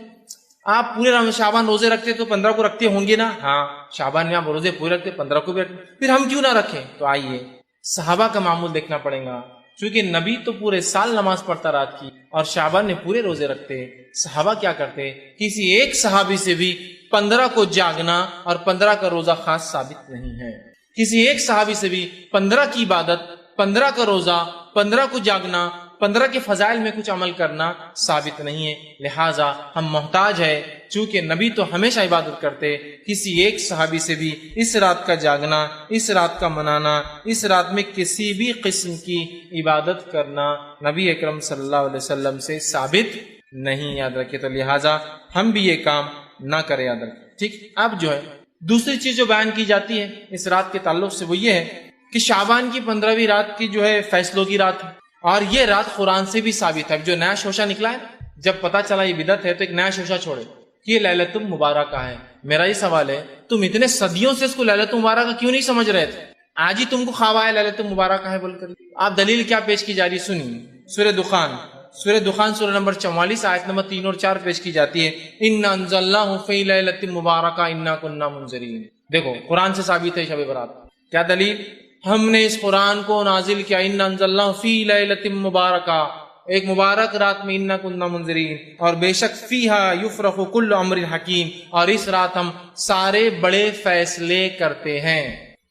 آپ پورے شعبان روزے رکھتے تو 15 کو رکھتے ہوں گے نا. ہاں شعبان میں آپ روزے پورے رکھتے، 15 کو بھی رکھتے، پھر ہم کیوں نہ رکھیں؟ تو آئیے صحابہ کا معمول دیکھنا پڑے گا. چونکہ نبی تو پورے سال نماز پڑھتا رات کی اور شعبان میں پورے روزے رکھتے. صحابہ کیا کرتے؟ کسی ایک صحابی سے بھی 15 کو جاگنا اور 15 کا روزہ خاص ثابت نہیں ہے. کسی ایک صحابی سے بھی 15 کی عبادت، 15 کا روزہ، 15 کو جاگنا، 15 کے فضائل میں کچھ عمل کرنا ثابت نہیں ہے. لہٰذا ہم محتاج ہے، چونکہ نبی تو ہمیشہ عبادت کرتے، کسی ایک صحابی سے بھی اس رات کا جاگنا، اس رات کا منانا، اس رات میں کسی بھی قسم کی عبادت کرنا نبی اکرم صلی اللہ علیہ وسلم سے ثابت نہیں. یاد رکھیے. تو لہٰذا ہم بھی یہ کام نہ کریں. یاد رکھیں. ٹھیک، اب جو ہے دوسری چیز جو بیان کی جاتی ہے اس رات کے تعلق سے وہ یہ ہے کہ شعبان کی 15ویں رات کی جو ہے فیصلوں کی رات ہے، اور یہ رات قرآن سے بھی ثابت ہے۔ جو نیا شوشہ نکلا ہے، جب پتا چلا یہ بدعت ہے تو ایک نیا شوشہ چھوڑے کہ یہ لیلۃ المبارکہ ہے۔ میرا یہ سوال ہے، تم اتنے صدیوں سے اس کو لیلۃ المبارکہ کیوں نہیں سمجھ رہے تھے؟ آج ہی تم کو خواب آیا لیلۃ المبارکہ ہے بول کر؟ آپ دلیل کیا پیش کی جا رہی سنیے۔ سورہ دخان سورہ نمبر 44 آیت نمبر 3 اور 4 پیش کی جاتی ہے، اِنَّا أَنزَلْنَاهُ فِي لَيْلَةٍ مُبَارَكَةٍ إِنَّا كُنَّا مُنذِرِينَ۔ دیکھو قرآن سے ثابت ہے شب برات۔ کیا دلیل؟ ہم نے اس قرآن کو نازل کیا اِنَّا أَنزَلْنَاهُ فِي لَيْلَةٍ مُبَارَكَةٍ، ایک مبارک رات میں، اِنَّا كُنَّا مُنذِرِينَ، اور بے شک فِيهَا يُفْرَقُ كُلُّ أَمْرٍ حَكِيمٍ، اور اس رات ہم سارے بڑے فیصلے کرتے ہیں۔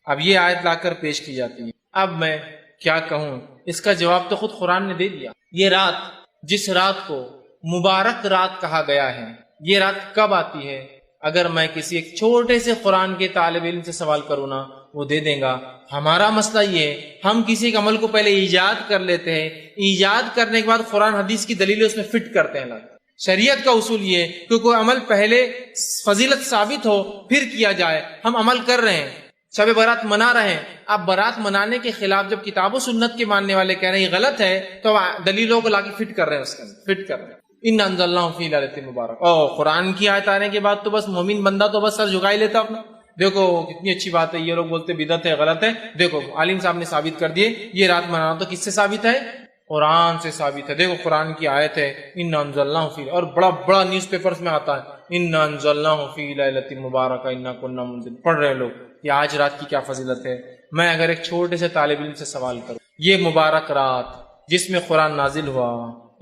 اب یہ آیت لا کر پیش کی جاتی ہے۔ اب میں کیا کہوں، اس کا جواب تو خود قرآن نے دے دیا۔ یہ رات، جس رات کو مبارک رات کہا گیا ہے، یہ رات کب آتی ہے؟ اگر میں کسی ایک چھوٹے سے قرآن کے طالب علم سے سوال کروں نا، وہ دے دیں گا۔ ہمارا مسئلہ یہ ہے، ہم کسی ایک عمل کو پہلے ایجاد کر لیتے ہیں، ایجاد کرنے کے بعد قرآن حدیث کی دلیلیں اس میں فٹ کرتے ہیں۔ شریعت کا اصول یہ ہے کہ کوئی عمل پہلے فضیلت ثابت ہو پھر کیا جائے۔ ہم عمل کر رہے ہیں، شب برات منا رہے ہیں، اب برات منانے کے خلاف جب کتاب و سنت کے ماننے والے کہہ رہے ہیں یہ غلط ہے، تو دلیلوں کو لا کے فٹ کر رہے ہیں، اس کے اندر فٹ کر رہے ہیں۔ اِنَّا أَنزَلْنَاهُ فِي لَيْلَةٍ مُبَارَكَةٍ۔ قرآن کی آیت آنے کے بعد تو بس مومن بندہ تو بس سر جھکا ہی لیتا اپنا۔ دیکھو کتنی اچھی بات ہے، یہ لوگ بولتے بدعت ہے، غلط ہے۔ دیکھو عالم صاحب نے ثابت کر دیے، یہ رات منانا تو کس سے ثابت ہے؟ قرآن سے ثابت ہے۔ دیکھو قرآن کی آیت ہے اِنَّا أَنزَلْنَاهُ فِي، اور بڑا نیوز پیپرز میں آتا ہے اِنَّا أَنزَلْنَاهُ فِي لَيْلَةٍ مُبَارَكَةٍ إِنَّا كُنَّا مُنذِرِينَ، پڑھ رہے لوگ کہ آج رات کی کیا فضیلت ہے۔ میں اگر ایک چھوٹے سے طالب علم سے سوال کروں، یہ مبارک رات جس میں قرآن نازل ہوا،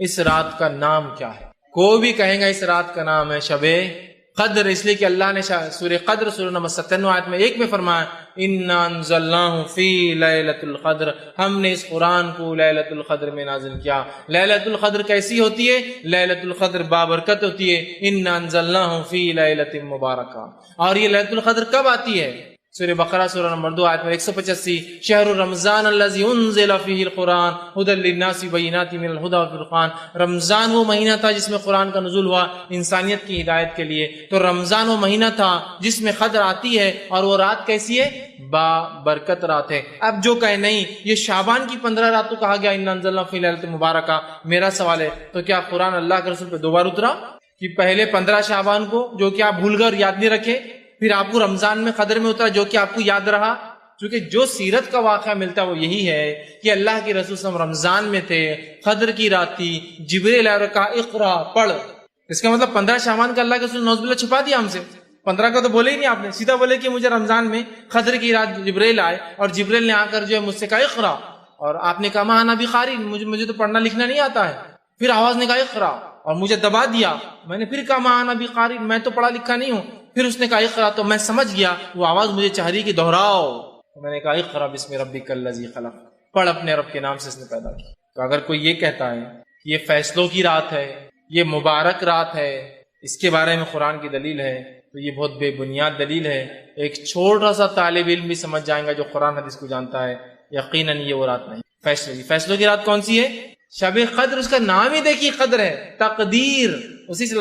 اس رات کا نام کیا ہے؟ کوئی بھی کہیں گا اس رات کا نام ہے شب قدر، اس لیے کہ اللہ نے سورہ قدر سورہ نمبر 97 آیت میں 1 میں فرمایا اِنَّا أَنزَلْنَاهُ فِي لَيْلَةِ الْقَدْرِ، ہم نے اس قرآن کو لیلۃ القدر میں نازل کیا۔ لیلۃ القدر کیسی ہوتی ہے؟ لیلۃ القدر بابرکت ہوتی ہے۔ اِنَّا أَنزَلْنَاهُ فِي لَيْلَةٍ مُبَارَكَةٍ، اور یہ لیلۃ القدر کب آتی ہے؟ سورہ بقرہ سورہ نمبر 2 آیت میں 185، شہر رمضان الذی انزل فیہ القرآن ھدی للناس بینات من الھدی والفرقان، رمضان وہ مہینہ تھا جس میں قرآن کا نزول ہوا انسانیت کی ہدایت کے لیے۔ تو رمضان وہ مہینہ تھا جس میں قدر آتی ہے، اور وہ رات کیسی ہے؟ با برکت رات ہے۔ اب جو کہے نہیں یہ شعبان کی 15 رات تو کہا گیا اِنَّا أَنزَلْنَاهُ فِي لَيْلَةٍ مُبَارَكَةٍ، میرا سوال ہے تو کیا قرآن اللہ کے رسول پہ 2 بار اترا کہ پہلے 15 شعبان کو جو کہ آپ بھول کر یاد نہیں رکھے، پھر آپ کو رمضان میں قدر میں اترا جو کہ آپ کو یاد رہا؟ کیونکہ جو سیرت کا واقعہ ملتا ہے وہ یہی ہے کہ اللہ کے رسول صلی اللہ علیہ وسلم رمضان میں تھے، قدر کی رات تھی، جبریل آیا اور کہا اقرا پڑھ۔ اس کا مطلب 15 شعبان کا اللہ کے رسول نعوذ باللہ چھپا دیا ہم سے، 15 کا تو بولے ہی نہیں آپ نے، سیدھا بولے کہ مجھے رمضان میں قدر کی رات جبریل آئے اور جبریل نے آ کر جو ہے مجھ سے کہا اقرا، اور آپ نے کہا ما انا بقاری، مجھے تو پڑھنا لکھنا نہیں آتا ہے۔ پھر آواز نے کہا اقرا اور مجھے دبا دیا، میں نے پھر کہا ما انا بقاری، میں تو پڑھا لکھا نہیں ہوں۔ پھر اس نے کہا اقرا، تو میں سمجھ گیا وہ آواز مجھے چاہ رہی کہ دہراؤ، تو میں نے کہا اقرا بسم ربک الذی خلق، پڑھ اپنے رب کے نام سے اس نے پیدا کیا۔ تو اگر کوئی یہ کہتا ہے کہ یہ فیصلوں کی رات ہے، یہ مبارک رات ہے، اس کے بارے میں قرآن کی دلیل ہے، تو یہ بہت بے بنیاد دلیل ہے۔ ایک چھوٹا سا طالب علم بھی سمجھ جائیں گا جو قرآن حدیث کو جانتا ہے، یقیناً یہ وہ رات نہیں۔ فیصلوں کی رات کون سی ہے؟ شب قدر، اس کا نام ہی دیکھیے قدر ہے، تقدیر، اسی سے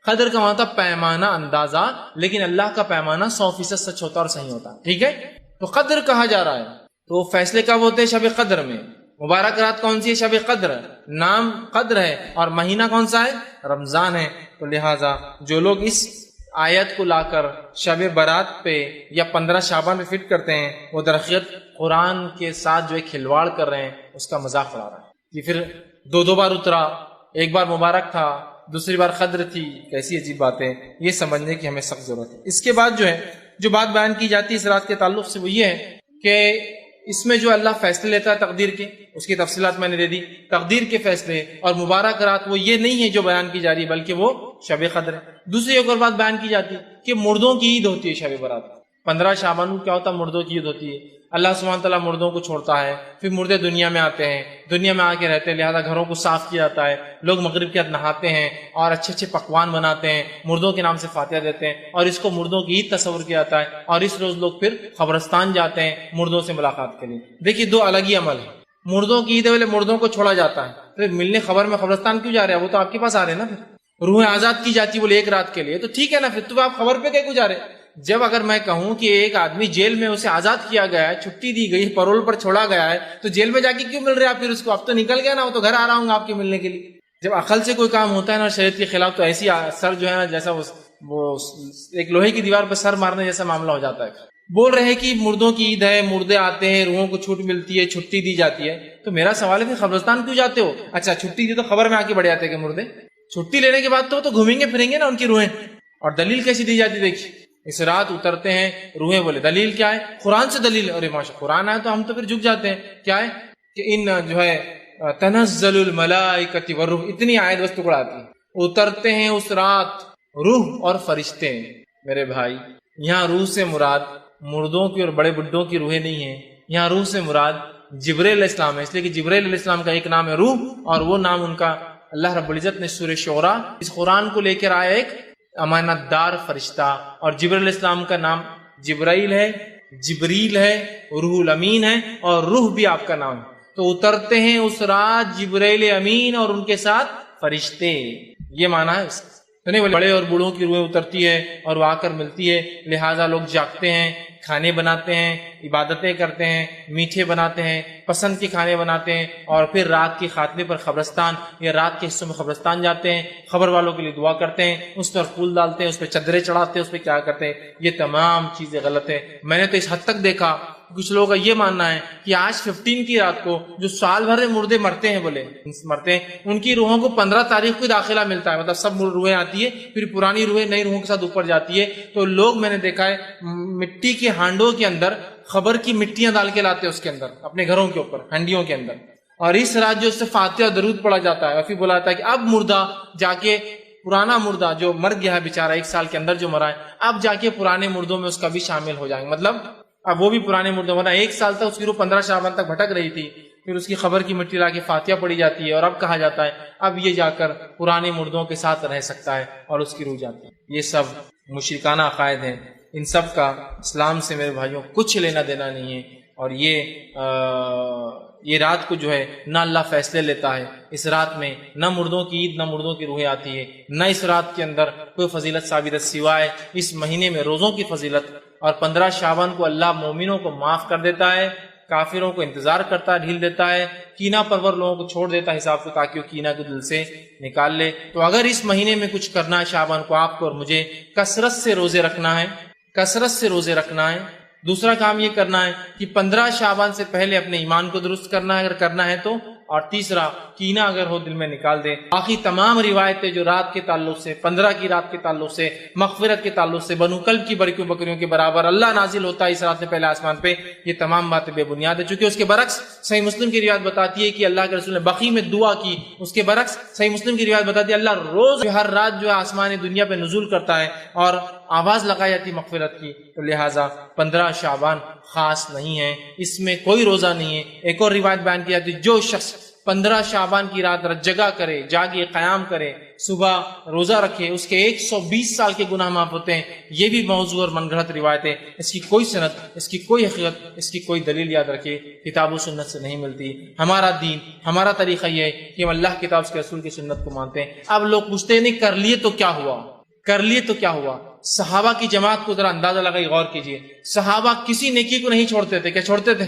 قدر کا مطلب پیمانہ، اندازہ، لیکن اللہ کا پیمانہ 100% سچ ہوتا اور صحیح ہوتا، ٹھیک ہے؟ تو قدر کہا جا رہا ہے، تو فیصلے کب ہوتے ہیں؟ شب قدر میں۔ مبارک رات کون سی ہے؟ شب قدر، نام قدر ہے اور مہینہ کون سا ہے؟ رمضان ہے۔ تو لہٰذا جو لوگ اس آیت کو لا کر شب برات پہ یا 15 شعبان پہ فٹ کرتے ہیں، وہ درحقیقت قرآن کے ساتھ جو کھلواڑ کر رہے ہیں، اس کا مذاق اڑا رہا ہے۔ یہ پھر 2 بار اترا، ایک بار مبارک تھا، دوسری بار قدر تھی، کیسی عجیب بات ہے، یہ سمجھنے کی ہمیں سخت ضرورت ہے۔ اس کے بعد جو بات بیان کی جاتی ہے اس رات کے تعلق سے وہ یہ ہے کہ اس میں جو اللہ فیصلے لیتا ہے تقدیر کے، اس کی تفصیلات میں نے دے دی، تقدیر کے فیصلے، اور مبارک رات وہ یہ نہیں ہے جو بیان کی جا رہی ہے، بلکہ وہ شب قدر ہے۔ دوسری ایک اور بات بیان کی جاتی ہے کہ مردوں کی عید ہوتی ہے شب برات۔ 15 شعبان کو کیا ہوتا ہے؟ مردوں کی عید ہوتی ہے۔ اللہ سبحانہ تعالیٰ مردوں کو چھوڑتا ہے، پھر مردے دنیا میں آتے ہیں، دنیا میں آ کے رہتے ہیں، لہذا گھروں کو صاف کیا جاتا ہے، لوگ مغرب کے بعد نہاتے ہیں اور اچھے اچھے پکوان بناتے ہیں، مردوں کے نام سے فاتحہ دیتے ہیں، اور اس کو مردوں کی عید تصور کیا جاتا ہے، اور اس روز لوگ پھر قبرستان جاتے ہیں مردوں سے ملاقات کے لیے۔ دیکھیے 2 الگ ہی عمل ہے، مردوں کی عید والے مردوں کو چھوڑا جاتا ہے، پھر ملنے خبر میں قبرستان کیوں جا رہے ہیں؟ وہ تو آپ کے پاس آ رہے ہیں نا، پھر روحیں آزاد کی جاتی بولے ایک رات کے لیے، تو ٹھیک ہے نا، پھر تو آپ خبر پہ کیا گزارے؟ جب اگر میں کہوں کہ ایک آدمی جیل میں اسے آزاد کیا گیا ہے، چھٹی دی گئی، پرول پر چھوڑا گیا ہے، تو جیل میں جا کے کیوں مل رہے آپ پھر اس کو؟ اب تو نکل گیا نا، وہ تو گھر آ رہا ہوں گا آپ کے ملنے کے لیے۔ جب عقل سے کوئی کام ہوتا ہے نا شریعت کے خلاف، تو ایسی سر جو ہے نا جیسا وہ ایک لوہے کی دیوار پہ سر مارنے جیسا معاملہ ہو جاتا ہے۔ بول رہے ہیں کہ مردوں کی عید ہے، مردے آتے ہیں، روحوں کو چھوٹ ملتی ہے، چھٹی دی جاتی ہے، تو میرا سوال ہے کہ قبرستان کیوں جاتے ہو؟ اچھا چھٹی دی تو خبر میں آ کے بڑھ جاتے ہیں کہ مردے، چھٹی لینے کے بعد تو گھومیں گے پھریں گے نا ان کی روحیں۔ اور دلیل کیسی دی جاتی دیکھیے، اس رات اترتے ہیں روحیں، بولے دلیل کیا ہے؟ قرآن سے دلیل، اور ماشاء قرآن آئے تو ہم تو پھر جھک جاتے ہیں، کیا ہے کہ ان جو ہے تنزل الملائکۃ والروح، اتنی آیت بس ٹکڑا آتی ہے، اترتے ہیں اس رات روح اور فرشتے۔ میرے بھائی یہاں روح سے مراد مردوں کی اور بڑے بڈھوں کی روحیں نہیں ہیں، یہاں روح سے مراد جبرائیل علیہ السلام ہے، اس لیے کہ جبرائیل علیہ السلام کا ایک نام ہے روح، اور وہ نام ان کا اللہ رب العزت نے سورہ شعراء اس قرآن کو لے کر آیا ایک امانت دار فرشتہ، اور جبرائیل علیہ السلام کا نام جبرائیل ہے، جبریل ہے، روح الامین ہے، اور روح بھی آپ کا نام ہے۔ تو اترتے ہیں اس رات جبرائیل امین اور ان کے ساتھ فرشتے، یہ معنی ہے اس کا۔ تو نہیں بڑے اور بوڑھوں کی روحیں اترتی ہے اور وہ آ کر ملتی ہے، لہٰذا لوگ جاگتے ہیں، کھانے بناتے ہیں، عبادتیں کرتے ہیں، میٹھے بناتے ہیں، پسند کے کھانے بناتے ہیں، اور پھر رات کے خاتمے پر قبرستان یا رات کے حصوں میں قبرستان جاتے ہیں، خبر والوں کے لیے دعا کرتے ہیں، اس پر پھول ڈالتے ہیں، اس پہ چادریں چڑھاتے ہیں، اس پہ کیا کرتے ہیں۔ یہ تمام چیزیں غلط ہیں۔ میں نے تو اس حد تک دیکھا کچھ لوگوں کا یہ ماننا ہے کہ آج 15 کی رات کو جو سال بھر مردے مرتے ہیں، بولے مرتے ہیں، ان کی روحوں کو 15 تاریخ کو داخلہ ملتا ہے، مطلب سب روحیں آتی ہے، پھر پرانی روحیں نئی روحوں کے ساتھ اوپر جاتی ہے۔ تو لوگ میں نے دیکھا ہے مٹی کے ہانڈوں کے اندر خبر کی مٹیاں ڈال کے لاتے ہیں اس کے اندر، اپنے گھروں کے اوپر ہنڈیوں کے اندر، اور اس رات جو اس سے فاتحہ درود پڑا جاتا ہے، اور پھر بولا جاتا ہے کہ اب مردہ جا کے پرانا مردہ جو مر گیا ہے بیچارہ 1 سال کے اندر جو مرا ہے، اب جا کے پرانے مردوں میں اس کا بھی شامل ہو جائیں گے، مطلب اب وہ بھی پرانے مردوں میں 1 سال تک اس کی روح 15 شعبان تک بھٹک رہی تھی، پھر اس کی خبر کی مٹی لا کے فاتحہ پڑی جاتی ہے، اور اب کہا جاتا ہے اب یہ جا کر پرانے مردوں کے ساتھ رہ سکتا ہے اور اس کی روح جاتی ہے۔ یہ سب مشرکانہ عقائد ہیں، ان سب کا اسلام سے میرے بھائیوں کچھ لینا دینا نہیں ہے۔ اور یہ رات کو جو ہے نہ اللہ فیصلے لیتا ہے، اس رات میں نہ مردوں کی عید نہ مردوں کی روحیں آتی ہے، نہ اس رات کے اندر کوئی فضیلت ثابت ہے سوائے اس مہینے میں روزوں کی فضیلت، اور 15 شعبان کو اللہ مومنوں کو معاف کر دیتا ہے، کافروں کو انتظار کرتا ہے، ڈھیل دیتا ہے، کینہ پرور لوگوں کو چھوڑ دیتا ہے حساب سے تاکہ وہ کینہ کو دل سے نکال لے۔ تو اگر اس مہینے میں کچھ کرنا ہے شعبان کو آپ کو اور مجھے، کثرت سے روزے رکھنا ہے، کثرت سے روزے رکھنا ہے۔ دوسرا کام یہ کرنا ہے کہ 15 شعبان سے پہلے اپنے ایمان کو درست کرنا ہے اگر کرنا ہے تو، اور تیسرا کینہ اگر ہو دل میں نکال دے۔ باقی تمام روایتیں جو رات کے تعلق سے، 15 کی رات کے تعلق سے، مغفرت کے تعلق سے، بنو کلب کی بکریوں کے برابر اللہ نازل ہوتا ہے اس رات میں پہلے آسمان پہ، یہ تمام باتیں بے بنیاد ہے، چونکہ اس کے برعکس صحیح مسلم کی روایت بتاتی ہے کہ اللہ کے رسول نے بقیع میں دعا کی، اس کے برعکس صحیح مسلم کی روایت بتاتی ہے اللہ روز ہر رات جو ہے آسمان دنیا پہ نزول کرتا ہے اور آواز لگائی جاتی مغفرت کی۔ تو لہٰذا 15 شعبان خاص نہیں ہے، اس میں کوئی روزہ نہیں ہے۔ ایک اور روایت بیان کی جاتی ہے جو شخص 15 شعبان کی رات جگہ کرے، جاگے، قیام کرے، صبح روزہ رکھے، اس کے 120 سال کے گناہ معاف ہوتے ہیں۔ یہ بھی موضوع اور من گھڑت روایت ہے، اس کی کوئی سند، اس کی کوئی حقیقت، اس کی کوئی دلیل یاد رکھے کتاب و سنت سے نہیں ملتی۔ ہمارا دین، ہمارا طریقہ یہ ہے کہ ہم اللہ کی کتاب کے رسول کی سنت کو مانتے ہیں۔ اب لوگ پوچھتے ہیں نہیں کر لیے تو کیا ہوا، کر لیے تو کیا ہوا؟ صحابہ کی جماعت کو ذرا اندازہ لگائی، غور کیجئے، صحابہ کسی نیکی کو نہیں چھوڑتے تھے، کیا چھوڑتے تھے؟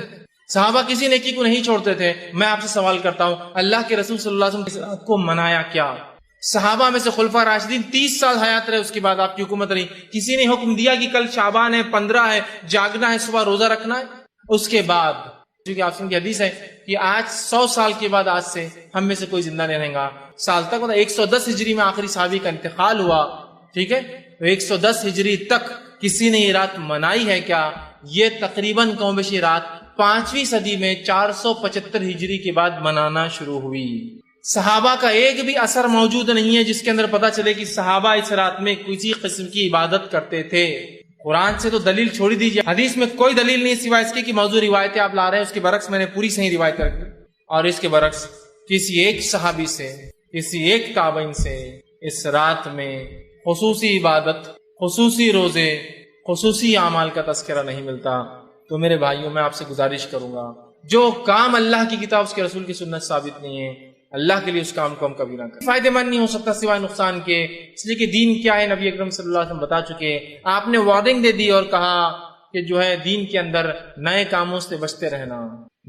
صحابہ کسی نیکی کو نہیں چھوڑتے تھے۔ میں آپ سے سوال کرتا ہوں، اللہ کے رسول صلی اللہ علیہ وسلم اس کو منایا کیا؟ صحابہ میں سے خلفاء راشدین 30 سال حیات رہے، اس کے بعد آپ کی حکومت رہی، کسی نے حکم دیا کہ کل شعبان ہے، 15 ہے، جاگنا ہے، صبح روزہ رکھنا ہے؟ اس کے بعد کیونکہ آپ کی حدیث ہے کہ آج 100 سال کے بعد آج سے ہم میں سے کوئی زندہ نہیں رہے گا، سال تک مطلب 110 ہجری میں آخری صحابی کا انتقال ہوا، ٹھیک ہے، تو 110 ہجری تک کسی نے یہ رات منائی ہے کیا؟ یہ تقریباً کم بیش رات 5ویں صدی میں 475 ہجری کے بعد منانا شروع ہوئی۔ صحابہ کا ایک بھی اثر موجود نہیں ہے جس کے اندر پتہ چلے کہ صحابہ اس رات میں کسی قسم کی عبادت کرتے تھے۔ قرآن سے تو دلیل چھوڑی دیجیے، حدیث میں کوئی دلیل نہیں سوائے اس کی کہ موضوع روایتیں آپ لا رہے ہیں، اس کے برعکس میں نے پوری صحیح روایت رکھی، اور اس کے برعکس کسی ایک صحابی سے، کسی ایک تابعین سے اس رات میں خصوصی عبادت، خصوصی روزے، خصوصی اعمال کا تذکرہ نہیں ملتا۔ تو میرے بھائیوں میں آپ سے گزارش کروں گا، جو کام اللہ کی کتاب اس کے رسول کی سنت ثابت نہیں ہے، اللہ کے لیے اس کام کو ہم کبھی نہ کریں. فائدہ مند نہیں ہو سکتا سوائے نقصان کے، اس لیے کہ دین کیا ہے نبی اکرم صلی اللہ علیہ وسلم بتا چکے. آپ نے وارننگ دے دی اور کہا کہ جو ہے دین کے اندر نئے کاموں سے بچتے رہنا،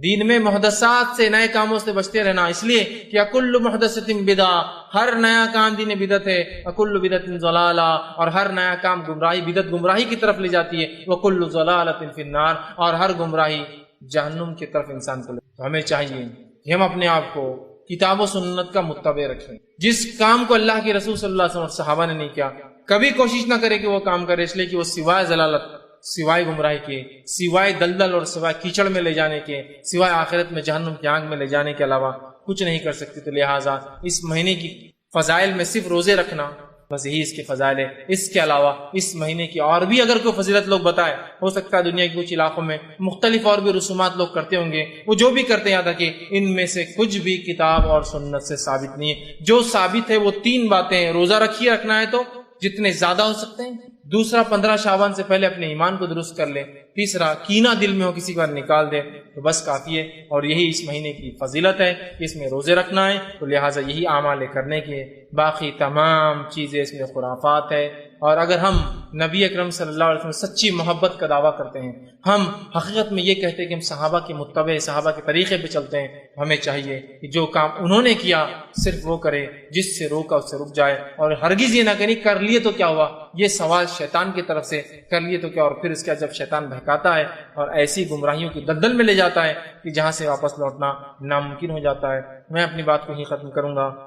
دین میں محدثات سے، نئے کاموں سے بچتے رہنا، اس لیے کہ کل محدثۃ بدعہ، ہر نیا کام دین بدعت ہے، وکل بدعت ضلالہ، اور ہر نیا کام گمراہی، بدعت گمراہی کی طرف لے جاتی ہے، وکل ضلالۃ فی النار، اور ہر گمراہی جہنم کی طرف انسان کو لے. تو ہمیں چاہیے کہ ہم اپنے آپ کو کتاب و سنت کا متبع رکھیں. جس کام کو اللہ کے رسول صلی اللہ علیہ وسلم اور صحابہ نے نہیں کیا، کبھی کوشش نہ کرے کہ وہ کام کرے، اس لیے کہ وہ سوائے ضلالت، سوائے گمراہی کے، سوائے دلدل اور سوائے کیچڑ میں لے جانے کے، سوائے آخرت میں جہنم کی آگ میں لے جانے کے علاوہ کچھ نہیں کر سکتی. تو لہٰذا اس مہینے کی فضائل میں صرف روزے رکھنا بس یہی اس کے فضائل ہے. اس کے علاوہ اس مہینے کی اور بھی اگر کوئی فضیلت لوگ بتائے، ہو سکتا ہے دنیا کے کچھ علاقوں میں مختلف اور بھی رسومات لوگ کرتے ہوں گے، وہ جو بھی کرتے ہیں، یاد رکھیں ان میں سے کچھ بھی کتاب اور سنت سے ثابت نہیں ہے. جو ثابت ہے وہ 3 باتیں ہیں: روزہ رکھیے، رکھنا ہے تو جتنے زیادہ ہو سکتے ہیں. دوسرا، 15 شعبان سے پہلے اپنے ایمان کو درست کر لیں. تیسرا، کینہ دل میں ہو کسی کا نکال دے تو بس کافی ہے. اور یہی اس مہینے کی فضیلت ہے کہ اس میں روزے رکھنا ہے، تو لہٰذا یہی اعمال کرنے کے. باقی تمام چیزیں اس میں خرافات ہے. اور اگر ہم نبی اکرم صلی اللہ علیہ وسلم سچی محبت کا دعویٰ کرتے ہیں، ہم حقیقت میں یہ کہتے ہیں کہ ہم صحابہ کے متبع، صحابہ کے طریقے پہ چلتے ہیں، ہمیں چاہیے کہ جو کام انہوں نے کیا صرف وہ کرے، جس سے روکا اس سے رک جائے. اور ہرگز یہ نہ کریں کر لیے تو کیا ہوا، یہ سوال شیطان کی طرف سے، کر لیے تو کیا، اور پھر اس کا جب شیطان بہکاتا ہے اور ایسی گمراہیوں کی دلدل میں لے جاتا ہے کہ جہاں سے واپس لوٹنا ناممکن ہو جاتا ہے. میں اپنی بات کو ہی ختم کروں گا.